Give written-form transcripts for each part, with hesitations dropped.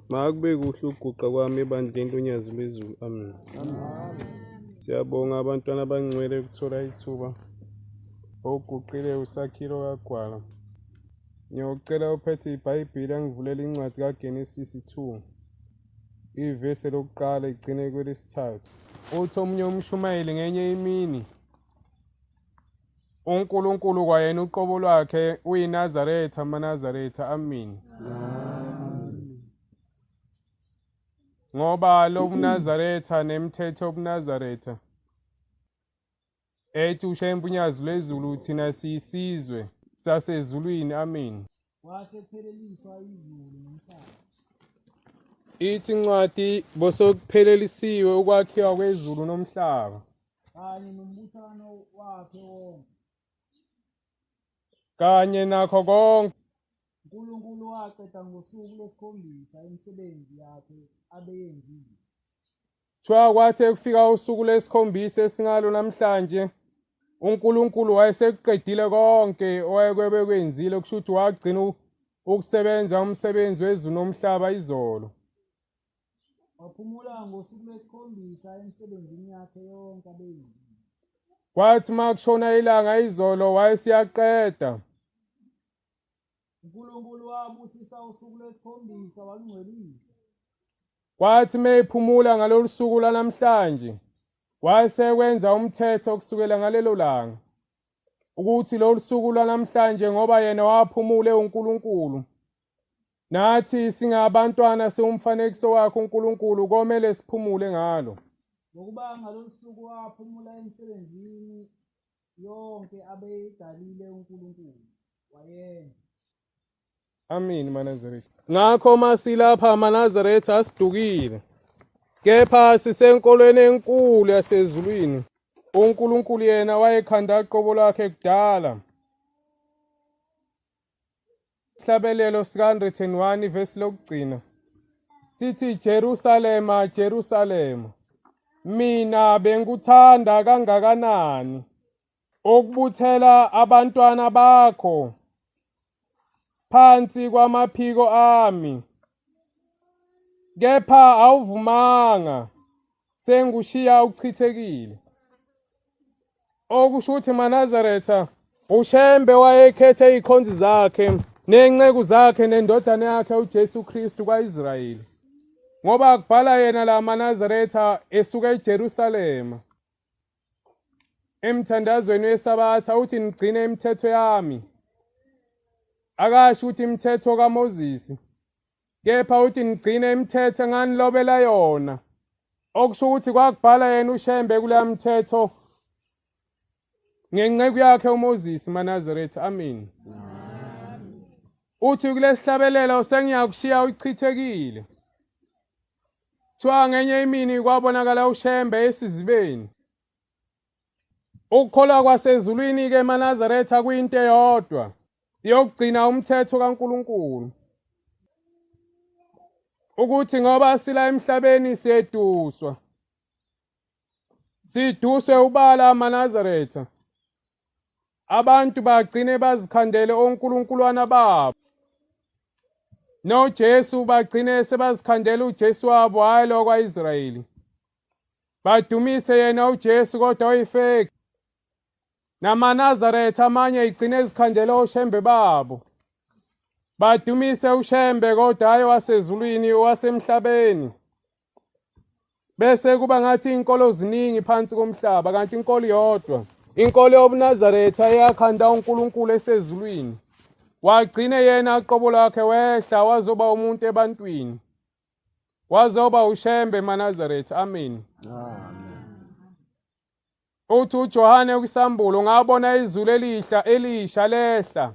Makube kuhle ukuguqa kwami ebandleni lonyazi lwezulu. Amen. Siyabonga abantwana abangcwele ukuthola ithuba okuguqile usakhilo kaGwala. Ngiyocela uphethe iBhayibheli angivulela incwadi kaGenesisi 2. Ivesi lokuqala igcine kwelesithathu. Uthi omunye umshumayeli ngenye imini uNkulunkulu kwayena uqobo lwakhe uyinazaretha amaNazaretha. Amen. Ngoba lobuNazaretha nemithetho yobuNazaretha ethi uShembe unyazi lwezulu thina siyisizwe sasezulwini. Amen. Wasephelelisa izulu nomhlaba. Ithi incwadi bosokuphelelisiwe ukwakhiwa kwezulu nomhlaba Kanye nombuthano wakhe wonke. kanye nakho konke uNkulunkulu waqeda ngosuku lwesikhombisa imisebenzi yakhe abeyenzile. kuthiwa kwathi ekufika usuku lesikhombisa esingalo namhlanje uNkulunkulu wayesekuqedile konke owayekwenzile, kusho ukuthi wagcina ukusebenza umsebenzi wezulu nomhlaba izolo. Waphumula ngosuku lwesikhombisa emsebenzini yakhe yonke abeyenzile. Kwathi makushona ilanga izolo wayesiyaqeda. uNkulunkulu wabusisa usuku lwesikhombisa walungcwelisa. Kwathi meyiphumula ngalolu suku lanamhlanje wayesekwenza umthetho kusukela ngalelo langa, ukuthi lolu suku lwanamhlanje ngoba yena waphumule uNkulunkulu, nathi singabantwana siwumfanekiso wakhe uNkulunkulu komele siphumule ngalo. Ngokuba ngalolu suku waphumula emsebenzini yonke abeyidalile uNkulunkulu wayenza. Amen. MaNazaretha. Ngakho masilapha amaNazaretha asidukile, kepha sisenkolweni enkulu yasezulwini. uNkulunkulu yena wayekhanda aqobo lwakhe kudala. Isihlabelelo sika 101 ivesi lokugcina sithi, Jerusalema, Jerusalema, mina benguthanda kangakanani ukubuthela abantwana bakho phansi kwamaphiko ami, kepha awuvumanga, sengushiya uchithekile. Okusho ukuthi MaNazaretha, uShembe wayekhethe ikhonzi zakhe nenceku zakhe nendodana yakhe uJesu Kristu kwaIsrayeli, ngoba kubhala yena la MaNazaretha esuka eJerusalema emthandazweni wesabatha, uthi nigcine imithetho yami. Akasho ukuthi imithetho kaMoses, kepha uthi nigcine imithetho enganilobela yona, okusho ukuthi kwakubhala yena uShembe kuleya mithetho ngenceku yakhe uMoses. MaNazaretha. Amen. Uthi kulesihlabelelo sengiyakushiya uchithekile. Kuthiwa ngenye imini kwabonakala uShembe esizibeni. Ukukholwa kwasezulwini-ke MaNazaretha kuyinto eyodwa yokugcina umthetho kaNkulunkulu, ukuthi ngoba sila emhlabeni siyeduswa, siduswe ubala MaNazaretha, abantu bagcine bazikhandele onkulunkuluwana babo, noJesu bagcine sebazikhandela uJesu wabo, hayi lo kwaIsrayeli, badumise yena uJesu kodwa oyifeki. NamaNazaretha amanye igcine ezikhandela oShembe babo, badumise uShembe kodwa hayi wasezulwini, wasemhlabeni. Bese kuba ngathi inkolo ziningi phansi komhlaba, kanti inkolo yodwa, inkolo yobuNazaretha eyakhanda uNkulunkulu esezulwini. Wagcine yena aqobo lwakhe wehla wazoba umuntu ebantwini, wazoba uShembe MaNazaretha. Amen. Uthi uJohane kwisambulo, ngabona izulu elisha lehla.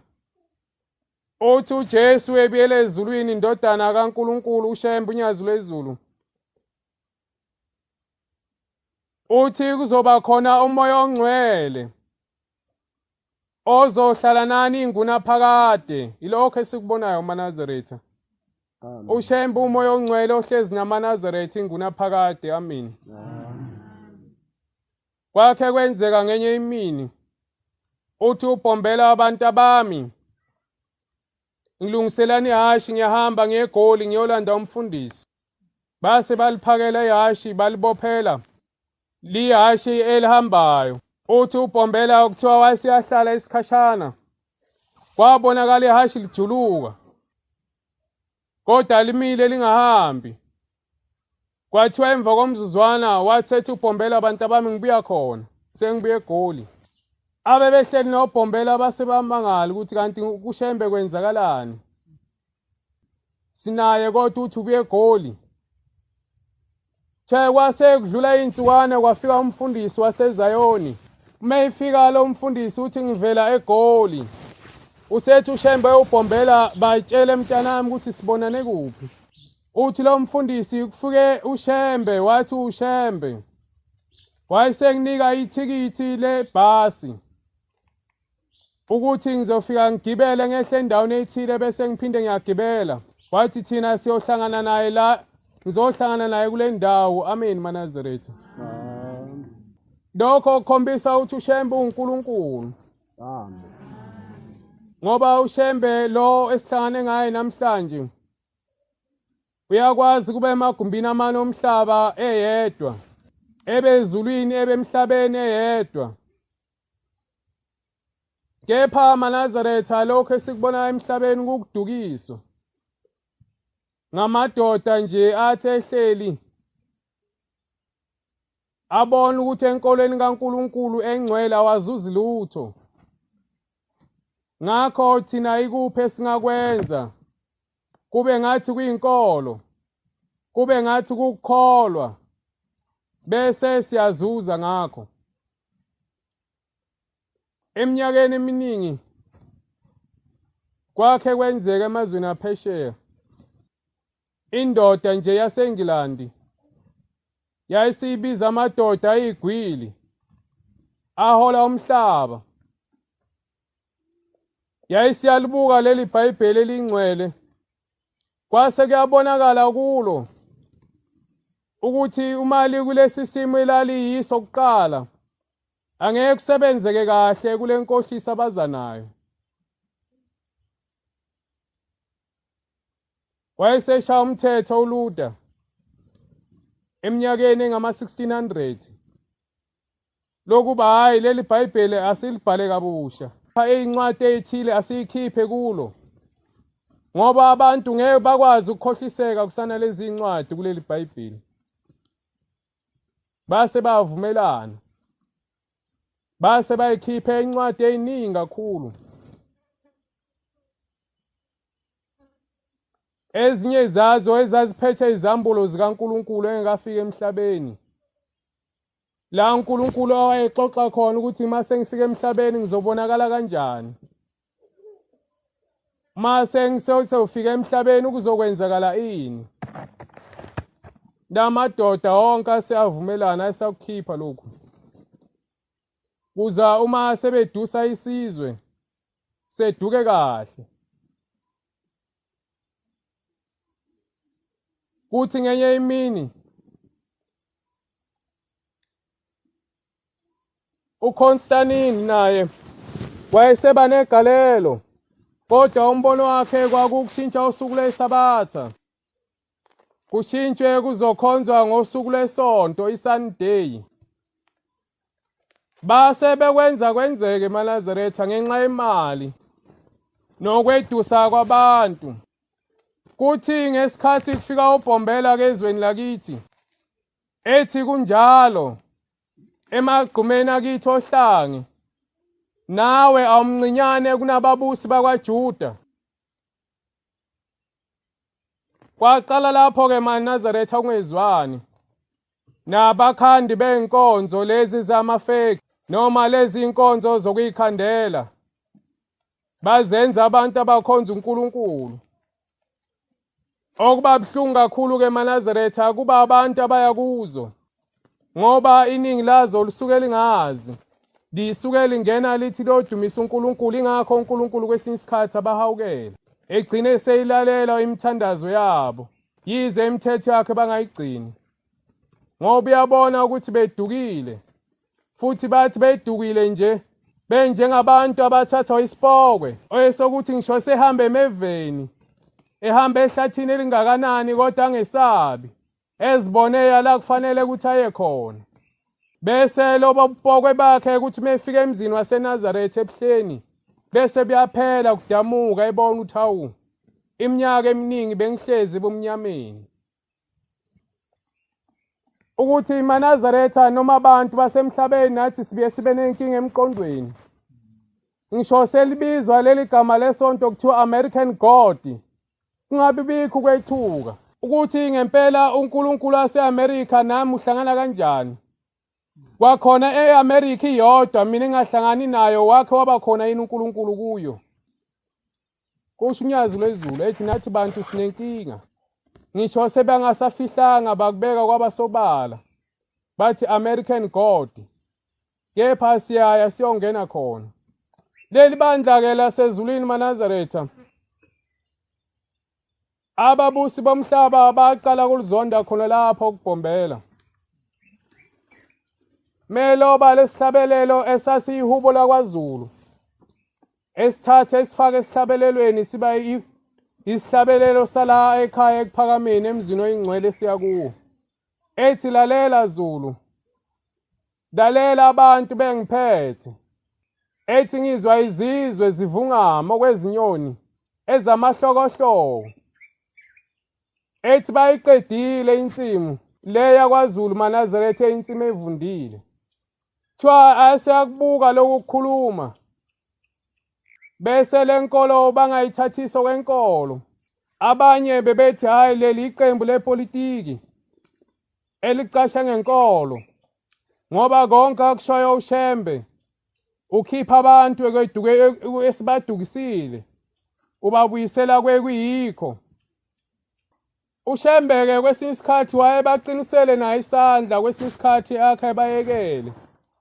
Uthi uJesu ebuyele ezulwini, indodana kaNkulunkulu, uShembe unyazi lwezulu. Uthi kuzoba khona umoya ongcwele ozohlala nani ingunaphakade. Ilokho esikubonayo MaNazaretha. uShembe umoya ongcwele ohlezi namaNazaretha ingunaphakade. Amen. Kwakhe kwenzeka ngenye imini, uthi ubhombela abantu abami ngilungiselani ihashi ngiyahamba ngeGoli ngiyolanda umfundisi. Base baliphakela ihashi balibophela. Lihashi elihambayo. Uthi uBhombela okuthiwa wasiyahlala isikhashana. Kwabonakala ihashi lijuluka. Kodwa limile lingahambi. Kwathiwa emva komzuzwana wathi ethi uBhombela abantu bami ngibuya khona. Sengibuye eGoli. Abebehleli noBhombela base bamangala ukuthi kanti kuShembe kwenzakalani. Sinaye kodwa uthi ubuye eGoli. Kwase kudlula insukwana kwafika umfundisi waseZayoni. Uma efika lo mfundisi uthi ngivela eGoli. Usethi uShembe uBhombela batshele mntanami ukuthi sibonane kuphi. Uthi lo mfundisi kufike uShembe wathi uShembe wayesenginika ithikithi lebhasi ukuthi ngizofika ngigibele ngehle endaweni ethile bese ngiphinde ngiyagibela. Wathi thina siyohlangana naye la ngizohlangana naye kule ndawo. Amen maNazaretha. Lokho kukhombisa ukuthi uShembe uNkulunkulu. Amen. Ngoba uShembe lo esihlangane ngaye namhlanje uyakwazi kube emagumbini amane omhlaba eyedwa, ebezulwini ebemhlabeni eyedwa. Kepha maNazaretha lokho esikubona emhlabeni kukudukiswa. Ngamadoda nje athi ehleli abona ukuthi enkolweni kaNkulunkulu engcwele awazuzi lutho. Ngakho thina ikuphi esingakwenza? Kube ngathi kuyinkolo, kube ngathi kukholwa, bese siyazuza ngakho. Eminyakeni eminingi kwakhe kwenzeka emazweni aphesheya. Indoda nje yaseNgilandi yayisibiza amadoda ayigwili ahola umhlaba. Yayisiyalibuka leli iBhayibheli elingcwele. Kwase kuyabonakala kulo ukuthi umali kulesi simo elaliyiso kuqala angeke kusebenzeke kahle kule nkohlisa abazanayo. Wayeseshaya umthetho uLuther eminyakeni engama-1600 lokuba hayi leli iBhayibheli asilibhale kabusha. Incwadi ethile asiyikhiphe kulo. Ngoba abantu ngeke bakwazi ukukhohliseka kusana lezi incwadi kuleli iBhayibheli. Base bavumelana. Base bayikhiphe incwadi eziningi kakhulu. Ezinye zazo ezaziphethe izambulo zikaNkulunkulu engekafika emhlabeni. La uNkulunkulu owayexoxa khona ukuthi mase ngifika emhlabeni ngizobonakala kanjani. Mase ngisofika emhlabeni kuzokwenzakala ini. Lamadoda wonke asiyavumelana asakukhipha lokhu. Kuza uma sebedusa isizwe seduke kahle. Kuthi ngenye imini uConstantine naye wayeseba negalelo, kodwa umbono wakhe kwakukushintsha usuku lweSabatha. Kushintshwe kuzokhonzwa ngosuku lweSonto, iSunday. Base bekwenza kwenzeke maNazaretha ngenxa yemali nokwedusa kwabantu. Kuthi ngesikhathi kufika uBhombela kezweni lakithi ethi kunjalo emagqumeni akithi ohlange nawe awumncinyane kunababusi bakwaJuda. Kwaqala lapho-ke maNazaretha ungezwani nabakhandi bey'nkonzo lezi zamafeki noma lezi inkonzo zokuyikhandela. Bazenza abantu abakhonza uNkulunkulu. Okuba buhlungu kakhulu-ke maNazaretha kuba abantu abaya kuzo, ngoba iningi lazo lisuke lingazi. Lisuke lingena lithi lodumisa uNkulunkulu, ingakho uNkulunkulu kwesinye isikhathi abahawukela. Egcine seyilalela imithandazo yabo, yize imithetho yakhe bangayigcini. Ngoba uyabona ukuthi bedukile, futhi bathi bedukile nje benjengabantu abathatha isipokwe oyesokuthi ngisho sehambe emeveni ehamba ehlathini elingakanani kodwa angesabi ezibonela la kufanele ukuthi aye khona. Bese lobo bupokwe bakhe ukuthi mefika emzini waseNazaretha eBuhleni bese buyaphela kudamuka ebona ukuthi hawu iminyaka eminingi bengihlezi bomnyameni. Ukuthi iManazaretha noma abantu basemhlabeni nathi sibuye sibe nenkinga emqondweni. Ngisho selibizwa leli gama lesonto kuthiwa American God. Kungabi bikho kwethuka ukuthi ngempela uNkulunkulu waseAmerika nami uhlangana kanjani. Kwakhona eAmerika iyodwa mina engahlangani nayo wakhe waba khona yini uNkulunkulu kuyo. Kusho unyazi lwezulu ethi nathi bantu sinenkinga. Ngisho sebangasafihlanga bakubeka kwabasobala. Bathi American God. Kepha siyaya siyongena khona. Leli bandla ke lasezulwini eManazaretha. Ababusi bomhlaba baqala kulizonda khona lapho ukubhombela. Meloba lesihlabelelo esasiyihubo lakwaZulu. Esithathe esifake esihlabelelweni siba isihlabelelo sala ekhaya ekuphakameni emzini oyingcwele siya kuwo. Ethi lalela Zulu. Lalela abantu bengiphethe. Ethi ngizwa izizwe zivungama okwezinyoni ezamahlokohloko. Ethi bayiqedile insimu leya kwaZulu Manazaretha insimu evundile. Kuthiwa aseyakubuka lokukhuluma. Bese lenkolo bangayithathiso kwenkolo. Abanye bebethi hayi leli iqembu lepolitiki elicasha ngenkolo. Ngoba konke akushoyo uShembe ukhipha abantu ekweduke esibadukisile ubabuyisela kwekuyikho. uShembe ke kwesinye isikhathi wayebaqinisele naye isandla kwesinye isikhathi akhe bayekele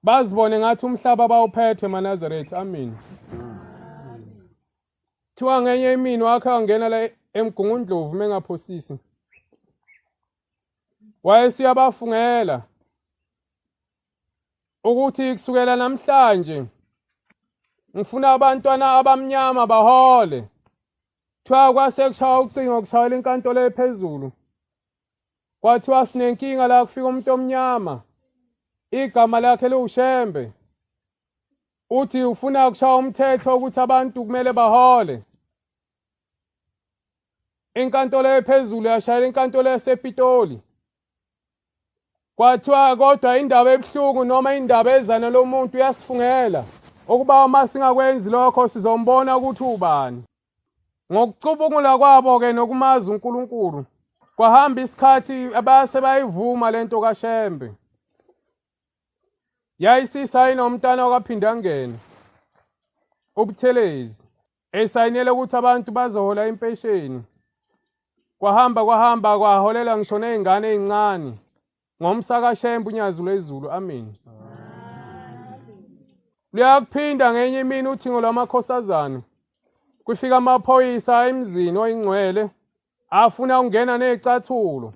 bazibone ngathi umhlaba bawuphethe eManazaretha. Amen. Thiwa ngenye imini wakhe wangena la eMgungundlovu mengaphosisi. Wayesiyabafungela ukuthi kusukela namhlanje ngifuna abantwana abamnyama bahole. Thiwa kwase kushaya ucingo kushayela inkantolo ephezulu. Kwathiwa sinenkinga la kufika umuntu omnyama. Igama lakhe liuShembe. Uthi ufuna kushaya umthetho ukuthi abantu kumele bahole. Inkantolo ephezulu yashayela inkantolo yasePitoli. Kwathiwa kodwa indaba ebuhlungu noma indaba ezana lomuntu uyasifungela ukuba uma singakwenzi lokho sizombona ukuthi ubani. Ngokucubungula kwabo ke nokumazi uNkulunkulu kwahamba isikhathi abase bayivuma lento kaShembe. Yayisisa inomntana wakaphinda ngene uButhelezi esayinele ukuthi abantu bazohola impesheni. Kwahamba kwaholela ngisho nezingane ezincane ngomsa kaShembe unyazi lwezulu. Amen. Luyakuphinda ngenye imini uthingo lwamakhosazana. Kufika amaphoyisa emzini oyingcwele afuna ukungena nezicathulo.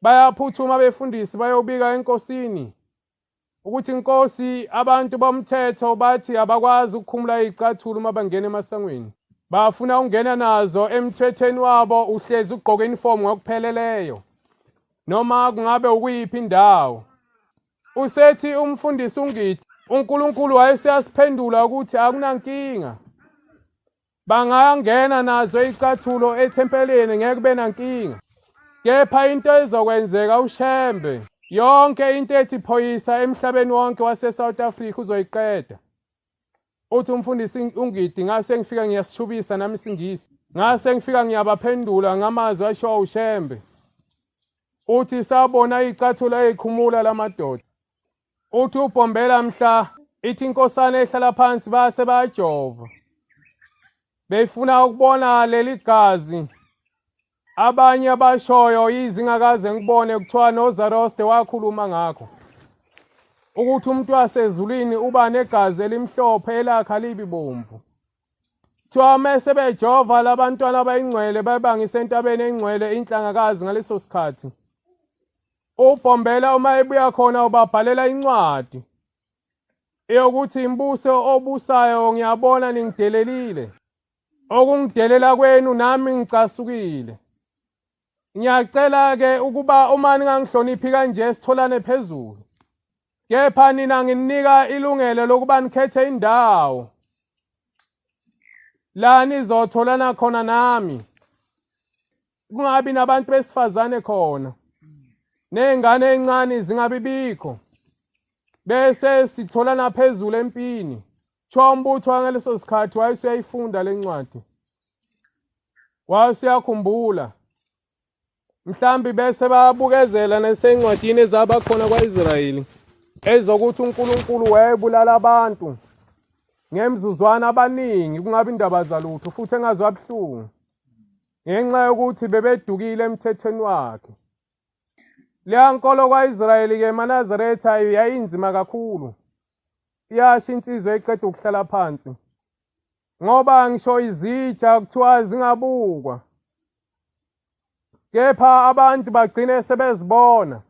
Bayaphuthuma befundisi bayobika enkosini ukuthi inkosi abantu bomthetho bathi abakwazi ukukhumula izicathulo uma bangena emasangweni. Bafuna ukungena nazo emthethweni wabo uhlezi ugqoka uniform ngokupheleleyo. Noma kungabe ukuyiphi indawo. Usethi umfundisi ungithi uNkulunkulu wayesiyasiphendula ukuthi akunankinga. Bangangena nazo izicathulo ethempeleni ngeke kube nankinga. Kepha into ezokwenzeka uShembe yonke into ethi phoyisa emhlabeni wonke waseSouth Africa uzoyiqeda. Uthi umfundisi ungithi ngase ngifika ngiyasishubisa nami isingisi. Ngase ngifika ngiyabaphendula ngamazwi asho uShembe. Uthi sabona izicathulo ezikhumula lamadoda. Uthi ubhombela mhla ithi inkosana ehlala phansi base bayajova. Befuna ukubona leli gazi. Abanye abashoyo izingakaze ngibone kuthiwa noZaroste wakhuluma ngakho. Ukuthi umuntu wasezulwini uba negazi elimhlophe elakha libi bomvu. Kuthiwa mase bejova labantwana abayingcwele bayibangise entabeni engcwele inhlangakazi ngaleso sikhathi. Ubhombela uma ebuya khona ubabhalela incwadi. eyokuthi imbuso obusayo ngiyabona ningidelelile. Okungidelela kwenu nami ngicasukile. Ngiyacela ke ukuba uma ningangihloniphi kanje sitholane phezulu. Kepha nina nginika ilungelo lokuba nikhethe indawo la nizotholana khona nami. Kungabi nabantu besifazane khona. Nezingane ezincane zingabi bikho. Bese sitholana phezulu empini. Chombutho ngaleso sikhathi wayesuyayifunda lencwadi. Wasiyakhumbula. Mhlambi bese babukezela nasencwadini ezaba khona kwaIsrayeli ezokuthi uNkulunkulu wayebulala abantu ngemzuzwana abaningi kungabi indaba zalutho futhi engazwa abhlungu ngenxa yokuthi bebedukile emthethweni wakhe. Leya nkolo kwaIsrayeli ke eManazaretha yayinzima kakhulu. Iyasho insizwa eqeda ukuhlala phansi. Ngoba ngisho izitsha kuthiwa zingabukwa. Kepha abantu bagcine sebezibona.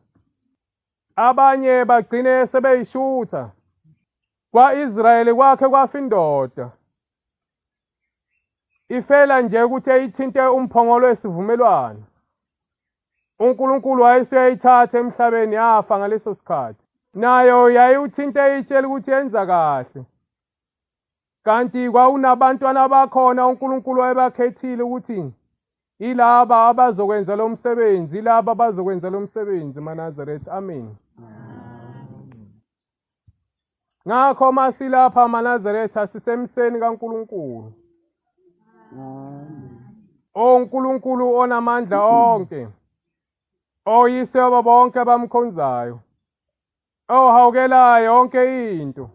Abanye bagcine sebeyishutha. KwaIsrayeli kwakhe kwafa indoda. Ifela nje ukuthi eyithinte umphongolo wesivumelwano. uNkulunkulu wayeseyithatha emhlabeni yafa ngaleso sikhathi. Nayo yayiuthinte itshela ukuthi yenza kahle. Kanti kwawunabantwana bakhona uNkulunkulu wayebakhethile ukuthi ilaba abazokwenza lo msebenzi, ilaba abazokwenza lo msebenzi eManazaretha. Amen. Ngakho masilapha eManazaretha sisemseni kaNkulunkulu. uNkulunkulu onamandla onke. Oyise wabo bonke abamkhonzayo. Ohawukela yonke into.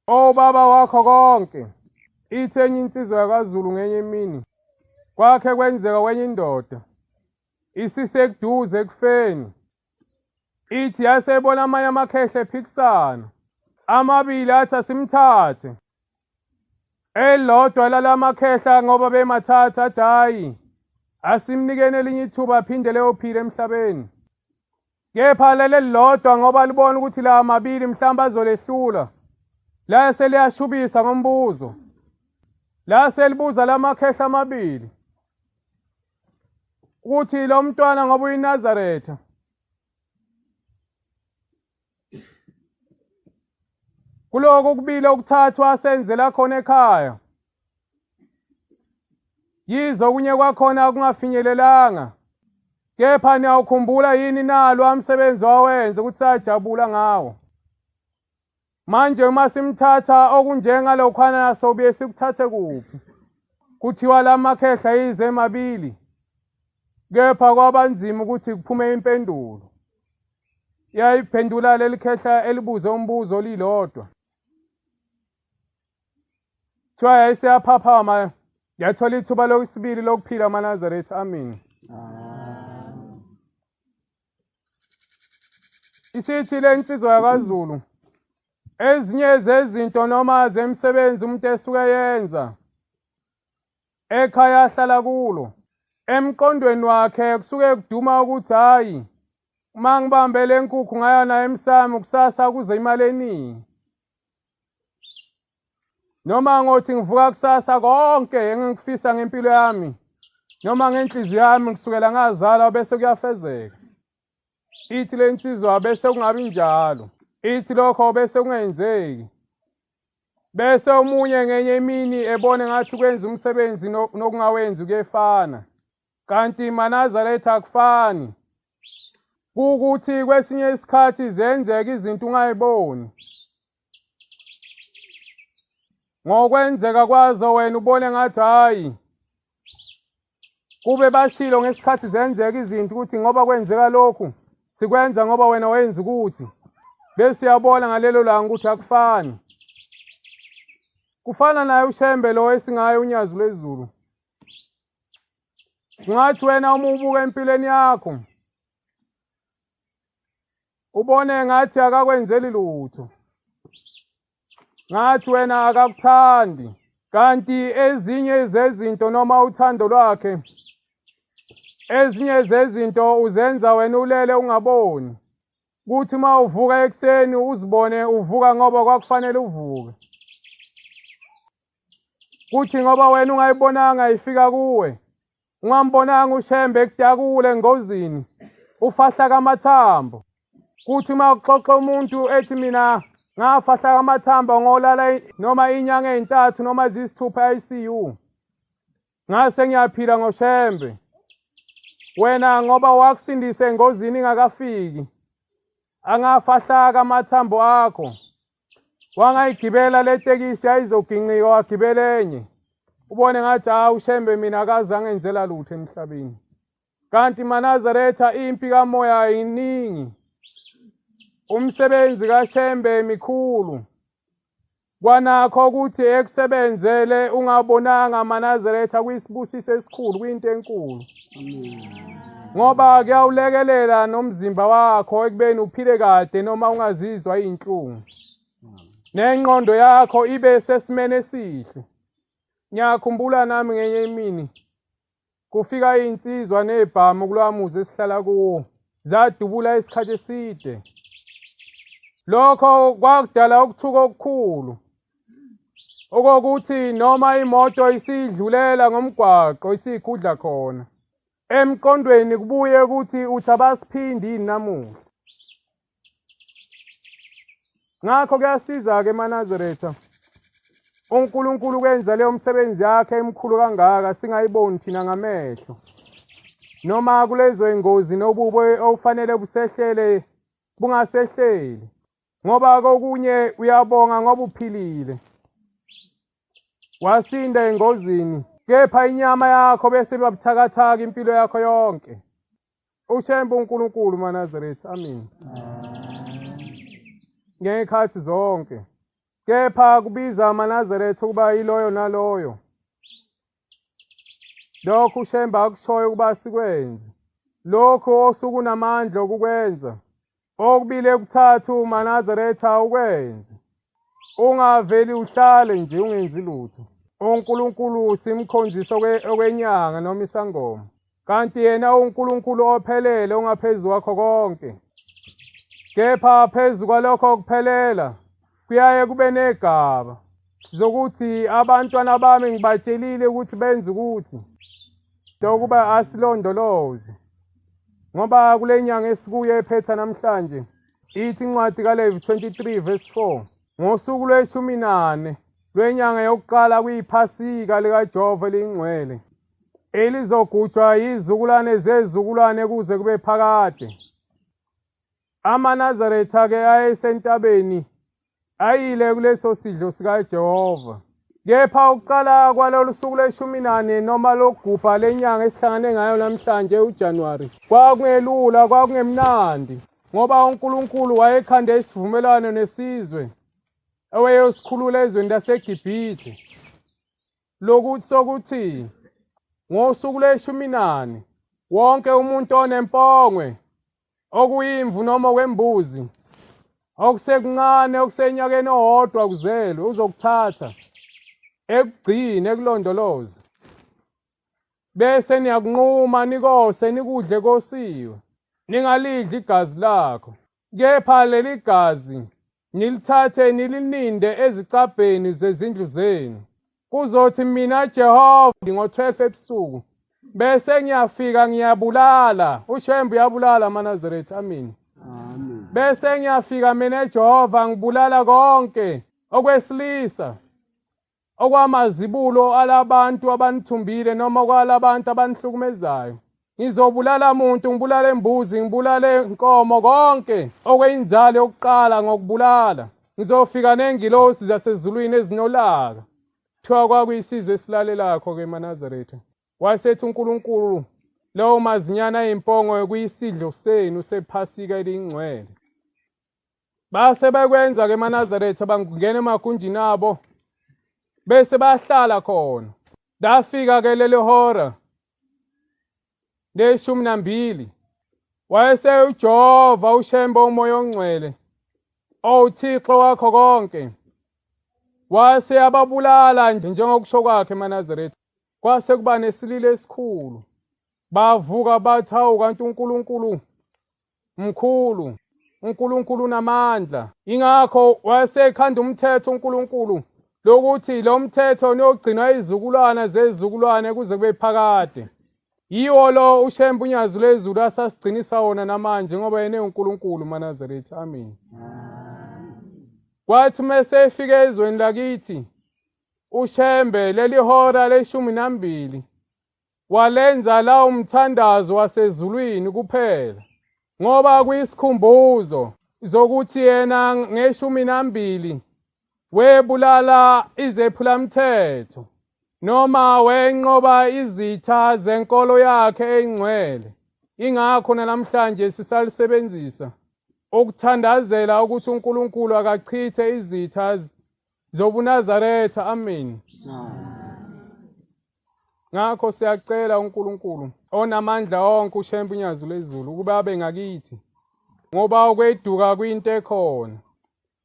Baba wakho konke. Ithenye insizwa yakaZulu ngenye imini. Kwakhe kwenzeka kwenye indoda. Isisekuduze ekufeni. Ithi yasebona amanye amakhehle ephikisana. Amabili athi asimthathe. Elodwa lalamakhehle ngoba bemathatha athi hayi. Asimnikene elinye ithuba aphinde leyophila emhlabeni. Kepha leli lodwa ngoba libona ukuthi la amabili mhlamba azolehlula. La seliyashubisa ngombuzo. La selibuza lamakhehle amabili. Ukuthi lo mntwana ngoba uyiNazaretha. Kuloko kubili okuthathwa asenzela khona ekhaya. Yizo kunye kwakhona kungafinyelelanga. Kepha niyawukhumbula yini nalo umsebenzi wawenza ukuthi sajabula ngawo. Manje uma simthatha okunjengalokhwana nasobuye sikuthathe kuphi. Kuthiwa lamakhehla yize emabili. Kepha kwabanzima ukuthi kuphume impendulo. Yayiphendula leli khehla elibuze umbuzo lilodwa. Kuthiwa yayiseyaphaphama yathola ithuba lokusibili lokuphila eManazaretha. Amen. Isithi le insizwa yakaZulu. Ezinye zezinto noma zemsebenzi umuntu esuke yenza. Ekhaya ahlala kulo. Emqondweni wakhe kusuke kuduma ukuthi hayi. Uma ngibambe le nkukhu ngaya nayo emsamo kusasa kuze imali eningi. Noma ngothi ngivuka kusasa konke engikufisa ngempilo yami. Noma ngenhliziyo yami kusukela ngazalwa bese kuyafezeka. Ithi le insizwa bese kungabi njalo. Ithi lokho bese kungenzeki. Bese omunye ngenye imini ebone ngathi kwenza umsebenzi nokungawenzi kuyefana. Kanti eManazaretha akufani. Kukuthi kwesinye isikhathi zenzeka izinto ungayiboni. Ngokwenzeka kwazo wena ubone ngathi hayi. Kube bashilo ngesikhathi zenzeka izinto ukuthi ngoba kwenzeka lokhu sikwenza ngoba wena wenza ukuthi. Bese uyabona ngalelo langa ukuthi akufani. Kufana naye uShembe lo esingayo unyazi lwezulu. Ngathi wena uma ubuka empilweni yakho ubone ngathi akakwenzeli lutho. Ngathi wena akakuthandi. Kanti ezinye zezinto noma uthando lwakhe. Ezinye zezinto uzenza wena ulele ungaboni. kuthi uma uvuka ekuseni uzibone uvuka ngoba kwakufanele uvuke. Kuthi ngoba wena ungayibonanga ifika kuwe, ungambonanga uShembe ekudakule engozini, ufahla kamathambo. Kuthi uma uxoxa umuntu ethi mina ngafahla kamathambo ngolala noma inyanga ezintathu noma zisithupha e-ICU, ngase ngiyaphila ngoShembe. Wena ngoba wakusindisa engozini ingakafiki, angafahla kamathambo akho, wangayigibela le tekisi ayizoginqika wagibela enye, ubone ngathi hawu uShembe mina akazange ngenzela lutho emhlabeni. Kanti maNazaretha impi kamoya iningi, umsebenzi kaShembe mikhulu. Kwanakho ukuthi ekusebenzele ungabonanga maNazaretha kuyisibusiso esikhulu, kuyinto enkulu. Ngoba kuyawulekelela nomzimba wakho ekubeni uphile kade noma ungazizwa izinhlungu. Nengqondo yakho ibe sesimene esihle. Ngiyakhumbula nami ngenye imini kufika insizwa nezibhamu kulwamuzi esihlala kuwo, zadubula isikhathi eside. Lokho kwakudala ukuthuka okukhulu, okokuthi noma imoto isidlulela ngomgwaqo isigudla khona, emqondweni kubuye ukuthi uthi abasiphindi yini namuhla. Ngakho kuyasiza-ke maNazaretha uNkulunkulu kwenza leyo msebenzi yakhe emkhulu kangaka singayiboni thina ngamehlo. Noma kulezo ingozi nobubo ofanele busehlele bungasehleli, ngoba kokunye uyabonga ngoba uphilile. Wasinda engozini, kepha inyama yakho bese babuthakathaka impilo yakho yonke. Ushembe uNkulunkulu maNazaretha, amen. Ngekhathi zonke, kepha kubiza maNazaretha ukuba iloyo naloyo. Lokhu uShembe akushoyo ukuba sikwenze, lokhu osuku namandla okukwenza, okubile kuthathu maNazaretha ukwenze. Ungaveli uhlale nje ungenzi lutho. uNkulunkulu simkhonzisa okwenyanga noma isangoma, kanti yena uNkulunkulu ophelele ongaphezu kwakho konke. Kepha phezu kwalokho kuphelela kuyaye kube negaba zokuthi abantwana bami ngibatshelile ukuthi benze ukuthi ukuba asilondoloze. Ngoba kule nyanga esikuyo ephetha namhlanje ithi incwadi kaLevi 23 verse 4, ngosuku lwe-14 lwenyanga yokuqala kuyiphasika likaJehova elingcwele, elizogujwa yizizukulwane zezizukulwane kuze kube phakade. AmaNazaretha-ke ayesentabeni ayile kuleso sidlo sikaJehova. Kepha ukuqala kwalolu suku lwe-14 noma lokugubha lenyanga esihlangane ngayo namhlanje uJanuwari kwakungelula, kwakungemnandi, ngoba uNkulunkulu wayekhande isivumelwano nesizwe owayesikhulula ezweni laseGibhithe lokuthi sokuthi ngosuku lwe-14 wonke umuntu onempongwe, okuyimvu noma kwembuzi, okusekuncane okusenyakeni owodwa kuzelwe, uzokuthatha ekugcine ekulondoloze. Bese niyakunquma nikose nikudle kosiwe, ningalidli igazi lakho. Kepha leli gazi nilithathe nilininde ezicabheni zezindlu zenu, kuzothi mina Jehova ngo-12 ebusuku bese ngiyafika ngiyabulala. uShembe uyabulala maNazaretha, amen. Bese ngiyafika mina Jehova ngibulala konke okwesilisa okwamazibulo alabantu abanithumbile noma kwalabantu abanihlukumezayo. Ngizobulala umuntu, ngibulale imbuzi, ngibulale inkomo, konke okweyinzalo yokuqala ngokubulala. Ngizofika nengilosi zasezulwini ezinolaka. Kuthiwa kwakuyisizwe esilalelakho-ke maNazaretha. Wasethi uNkulunkulu lawo mazinyana ayimpongo kuyisidlo senu sephasika elingcwele. Base bekwenza-ke maNazaretha bangena emagunjini abo, bese bahlala khona. Dafika-ke lelo hora le-12 wayese uJehova uShembe umoya ongcwele owuThixo wakho konke, wase ababulala njengokusho kwakhe maNazaretha. Kwase kuba nesililo esikhulu, bavuka bathi hawu kanti uNkulunkulu mkhulu, uNkulunkulu unamandla. Ingakho wayesekhanda umthetho uNkulunkulu lokuthi lo mthetho uyogcinwa izizukulwana zezizukulwane kuze kube phakade. Yiwo lo uShembe unyazi lwezulu asasigcinisa wona namanje ngoba yena uNkulunkulu maNazaretha. Amen. Kwathi mase efike ezweni lakithi uShembe leli hora le12 walenza la umthandazo wasezulwini kuphela ngoba kuyisikhumbuzo zokuthi yena nge12 webulala izephulamthetho noma wenqoba izitha zenkolo yakhe engcwele. Ingakho namhlanje sisalisebenzisa ukuthandazela ukuthi uNkulunkulu akachithe izitha zobuNazaretha. Amen. Ngakho siyacela uNkulunkulu onamandla onke uShembe unyazi lwezulu ukuba abe ngakithi ngoba ukweduka kuyinto ekhona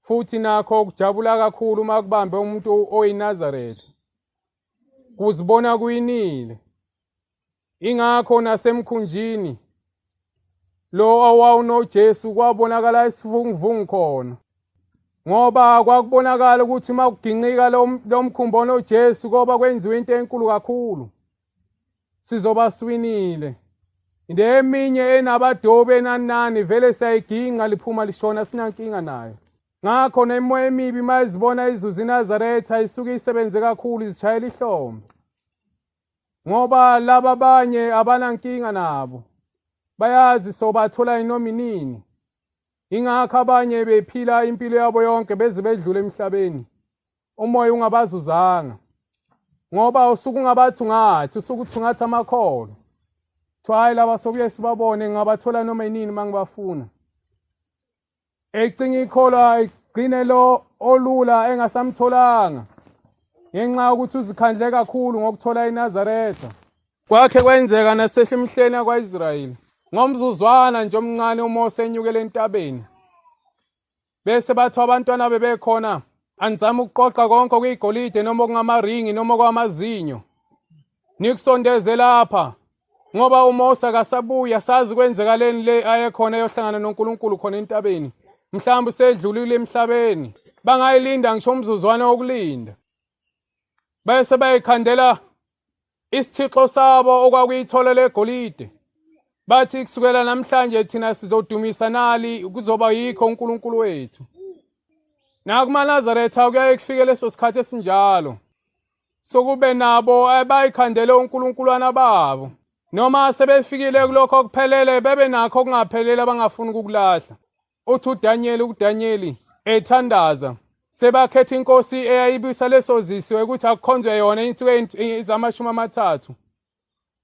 futhi nakho kujabula kakhulu uma kubambe umuntu oyinazaretha kuzibona kuyinile. Ingakho nasemkhunjini lo owawunoJesu kwabonakala isivunguvungu khona ngoba kwakubonakala ukuthi uma kuginqika lo mkhumbo noJesu ngoba kwenziwe into enkulu kakhulu sizoba swinile. Eminye enabadobe enanani vele siyayiginqa liphuma lishona sinankinga nayo. Ngakho nemoya emibi mayizibona izuzi iNazaretha isuke isebenze kakhulu izishayela ihlombe ngoba laba abanye abanankinga nabo bayazi sobathola inoma inini. Ingakho abanye bephila impilo yabo yonke beze bedlule emhlabeni umoya ungabazuzanga ngoba usuke ungabathungathi usuke uthungatha amakholo. Hayi laba sokuye sibabone ngabathola noma inini mangibafuna. Ecinga ikholwa igcine lo olula engasamtholanga ngenxa yokuthi uzikhandle kakhulu ngokuthola iNazaretha. Kwakhe kwenzeka nasehlemhleni yakwa-Israyeli ngomzuzwana nje omncane uMose enyukele entabeni bese bathi abantwana bebekhona anizama ukuqoqa konke okuyigolide noma okungamaringi noma kwamazinyo nikusondeze lapha ngoba uMose akasabuya sazi kwenzekaleni le ayekhona eyohlangana noNkulunkulu khona entabeni mhlawumbe usedlulile emhlabeni. Bangayilinda ngisho umzuzwana wokulinda bese bayikhandela isithixo sabo okwakuyithola legolide. Bathi kusukela namhlanje thina sizodumisa nali kuzoba yikho uNkulunkulu wethu. NakumaNazaretha kuyaye kufike leso sikhathi esinjalo sokube nabo abayikhandele uNkulunkuluwana babo noma sebefikile kulokho okuphelele bebe nakho okungaphelele abangafuni ukukulahla. Uthi uDanyeli ethandaza sebakhetha inkosi eyayibisa leso zisiwe ukuthi akukhonzwe yona insuku ezama-30.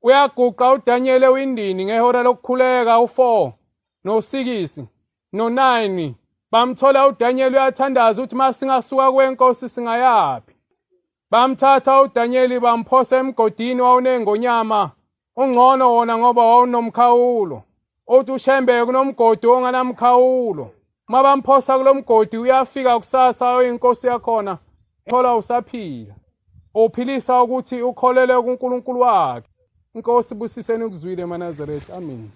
Uyaguqa uDanyeli ewindini ngehora lokukhuleka u4 no6 no9 bamthola uDanyeli uyathandaza ukuthi masingasuka kwenkosi singayaphi. Bamthatha uDanyeli bamphosa emgodini wawunengonyama ungcono wona ngoba wawunomkhawulo. Uthi uShembe kunomgodi onganamkhawulo. Mabamphosa kulomgodi uyafika kusasa oyinkosi yakhona thola usaphila uphilisa ukuthi ukholele kuNkulunkulu wakhe. Inkosi busiseni ukuzwile maNazaretha. Amen.